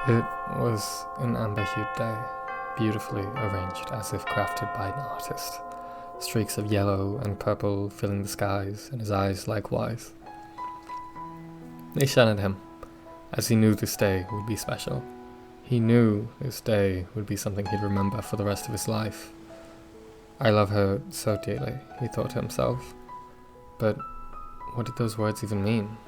It was an amber-hued day, beautifully arranged as if crafted by an artist. Streaks of yellow and purple filling the skies, and his eyes likewise. They shone at him, as he knew this day would be special. He knew this day would be something he'd remember for the rest of his life. I love her so dearly, he thought to himself. But what did those words even mean?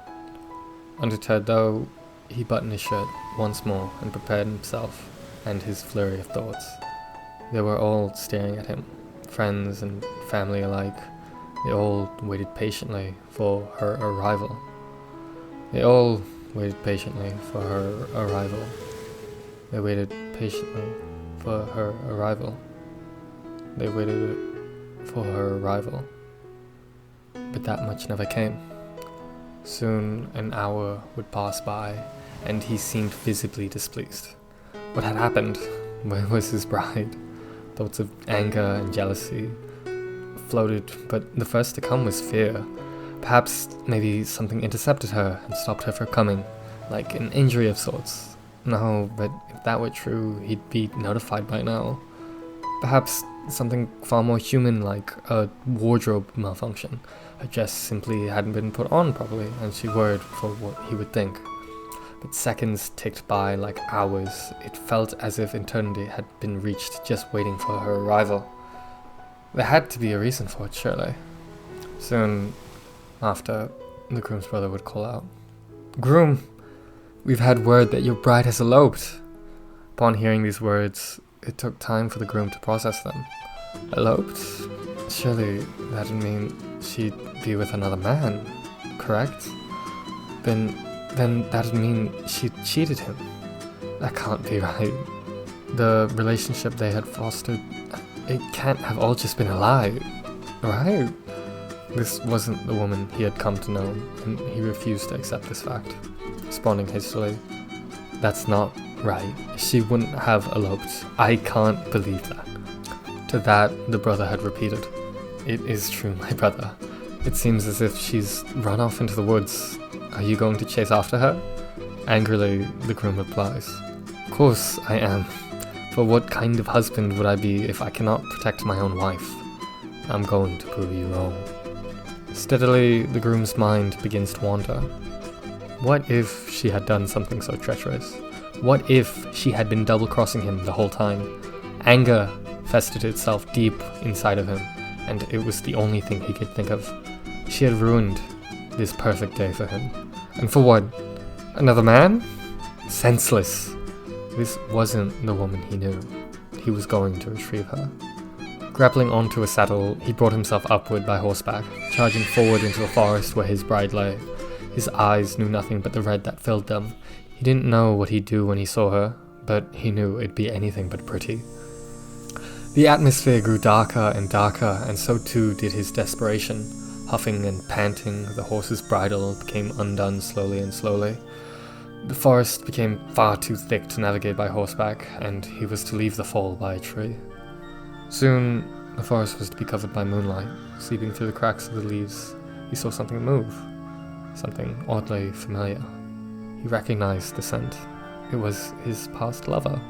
Undeterred though, he buttoned his shirt once more and prepared himself and his flurry of thoughts. They were all staring at him, friends and family alike. They all waited patiently for her arrival. They all waited patiently for her arrival. They waited patiently for her arrival. They waited for her arrival. But that much never came. Soon an hour would pass by, and he seemed visibly displeased. What had happened? Where was his bride? Thoughts of anger and jealousy floated, but the first to come was fear. Perhaps maybe something intercepted her and stopped her from coming, like an injury of sorts. No, but if that were true, he'd be notified by now. Perhaps something far more human, like a wardrobe malfunction. Her dress simply hadn't been put on properly, and she worried for what he would think. But seconds ticked by like hours. It felt as if eternity had been reached just waiting for her arrival. There had to be a reason for it, surely. Soon after, the groom's brother would call out, "Groom, we've had word that your bride has eloped." Upon hearing these words, it took time for the groom to process them. Eloped? Surely that'd mean she'd be with another man, correct? Then that'd mean she cheated him. That can't be right. The relationship they had fostered, it can't have all just been a lie, right? This wasn't the woman he had come to know, and he refused to accept this fact, responding hastily, "That's not right. She wouldn't have eloped. I can't believe that." To that, the brother had repeated, "It is true, my brother. It seems as if she's run off into the woods. Are you going to chase after her?" Angrily, the groom replies, "Of course I am. For what kind of husband would I be if I cannot protect my own wife? I'm going to prove you wrong." Steadily, the groom's mind begins to wander. What if she had done something so treacherous? What if she had been double-crossing him the whole time? Anger festered itself deep inside of him, and it was the only thing he could think of. She had ruined this perfect day for him. And for what? Another man? Senseless. This wasn't the woman he knew. He was going to retrieve her. Grappling onto a saddle, he brought himself upward by horseback, charging forward into the forest where his bride lay. His eyes knew nothing but the red that filled them. He didn't know what he'd do when he saw her, but he knew it'd be anything but pretty. The atmosphere grew darker and darker, and so too did his desperation. Huffing and panting, the horse's bridle became undone slowly and slowly. The forest became far too thick to navigate by horseback, and he was to leave the fall by a tree. Soon, the forest was to be covered by moonlight. Seeping through the cracks of the leaves, he saw something move. Something oddly familiar. He recognized the scent. It was his past lover.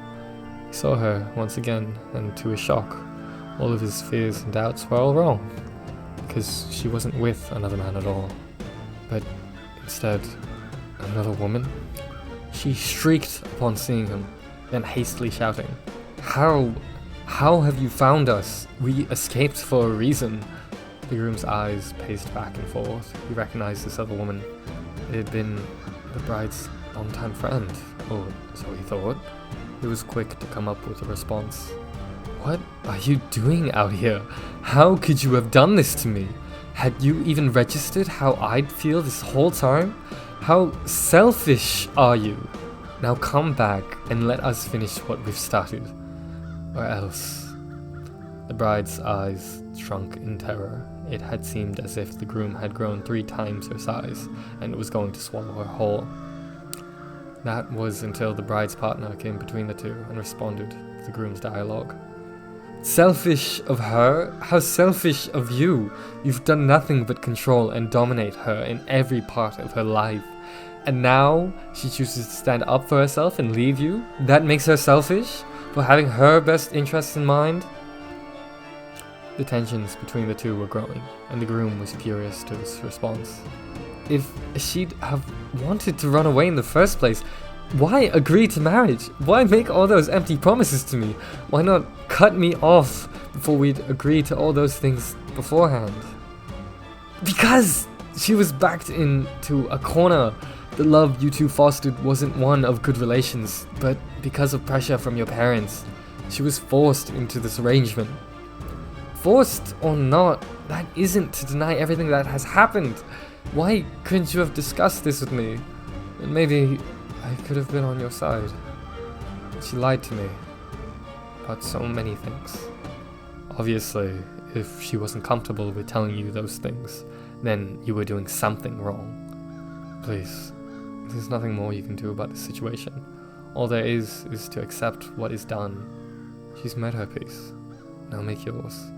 He saw her once again, and to his shock, all of his fears and doubts were all wrong. Because she wasn't with another man at all, but instead, another woman. She shrieked upon seeing him, then hastily shouting, How have you found us? We escaped for a reason." The groom's eyes paced back and forth. He recognized this other woman. It had been the bride's longtime friend, or so he thought. He was quick to come up with a response. "What are you doing out here? How could you have done this to me? Had you even registered how I'd feel this whole time? How selfish are you? Now come back and let us finish what we've started. Or else." The bride's eyes shrunk in terror. It had seemed as if the groom had grown 3 times her size, and was going to swallow her whole. That was until the bride's partner came between the two and responded to the groom's dialogue. "Selfish of her? How selfish of you? You've done nothing but control and dominate her in every part of her life. And now she chooses to stand up for herself and leave you? That makes her selfish? For having her best interests in mind? The tensions between the two were growing, and the groom was furious to his response. If she'd have wanted to run away in the first place, why agree to marriage? Why make all those empty promises to me? Why not cut me off before we'd agree to all those things beforehand? Because she was backed into a corner. The love you two fostered wasn't one of good relations, but because of pressure from your parents, she was forced into this arrangement. Forced or not, that isn't to deny everything that has happened. Why couldn't you have discussed this with me? And maybe I could have been on your side. She lied to me about so many things. Obviously, if she wasn't comfortable with telling you those things, then you were doing something wrong. Please, there's nothing more you can do about this situation. All there is to accept what is done. She's made her peace. Now make yours.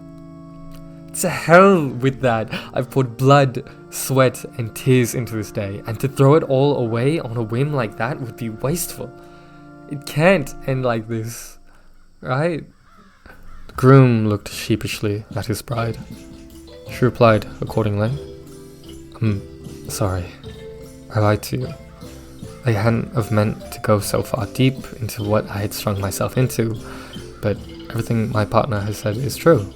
To hell with that! I've poured blood, sweat, and tears into this day, and to throw it all away on a whim like that would be wasteful. It can't end like this, right? The groom looked sheepishly at his bride. She replied accordingly. I'm sorry. I lied to you. I hadn't have meant to go so far deep into what I had strung myself into, but everything my partner has said is true.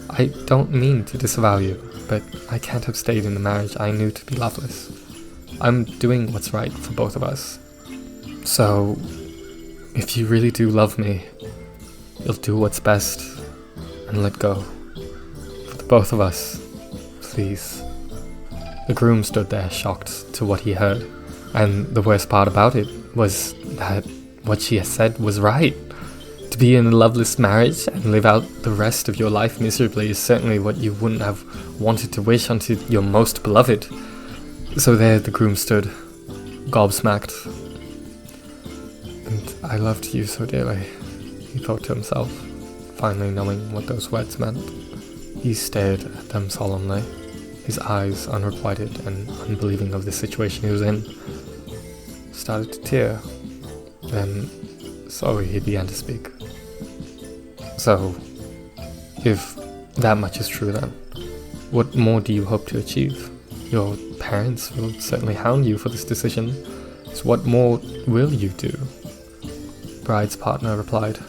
I don't mean to disavow you, but I can't have stayed in the marriage I knew to be loveless. I'm doing what's right for both of us. So, if you really do love me, you'll do what's best and let go. For the both of us, please. The groom stood there shocked to what he heard, and the worst part about it was that what she had said was right. To be in a loveless marriage and live out the rest of your life miserably is certainly what you wouldn't have wanted to wish onto your most beloved. So there the groom stood, gobsmacked. And I loved you so dearly, he thought to himself, finally knowing what those words meant. He stared at them solemnly, his eyes unrequited and unbelieving of the situation he was in. Started to tear. Then slowly he began to speak. So, if that much is true then, what more do you hope to achieve? Your parents will certainly hound you for this decision, so what more will you do? Bride's partner replied,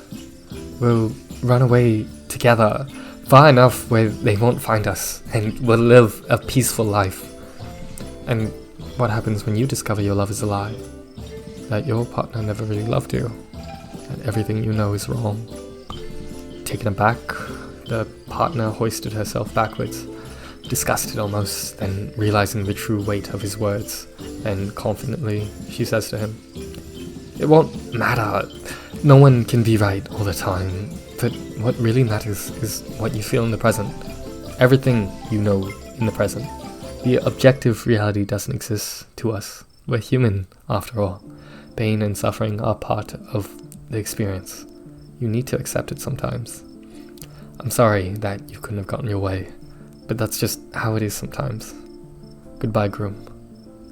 We'll run away together, far enough where they won't find us, and we'll live a peaceful life. And what happens when you discover your love is a lie? That your partner never really loved you, that everything you know is wrong. Taken aback, the partner hoisted herself backwards, disgusted almost, then realizing the true weight of his words, and confidently she says to him, It won't matter. No one can be right all the time, but what really matters is what you feel in the present. Everything you know in the present. The objective reality doesn't exist to us. We're human, after all. Pain and suffering are part of the experience. You need to accept it sometimes. I'm sorry that you couldn't have gotten your way, but that's just how it is sometimes. Goodbye, groom,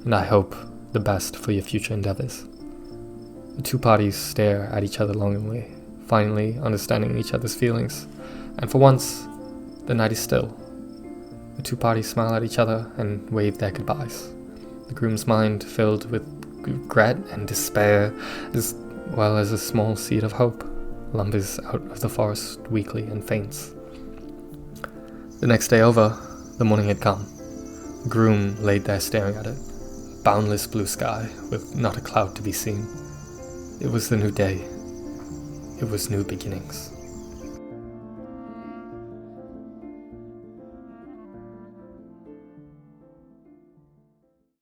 and I hope the best for your future endeavors. The two parties stare at each other longingly, finally understanding each other's feelings, and for once, the night is still. The two parties smile at each other and wave their goodbyes. The groom's mind filled with regret and despair, as well as a small seed of hope, lumbers out of the forest weakly and faints. The next day over, the morning had come. The groom laid there staring at it, a boundless blue sky with not a cloud to be seen. It was the new day. It was new beginnings.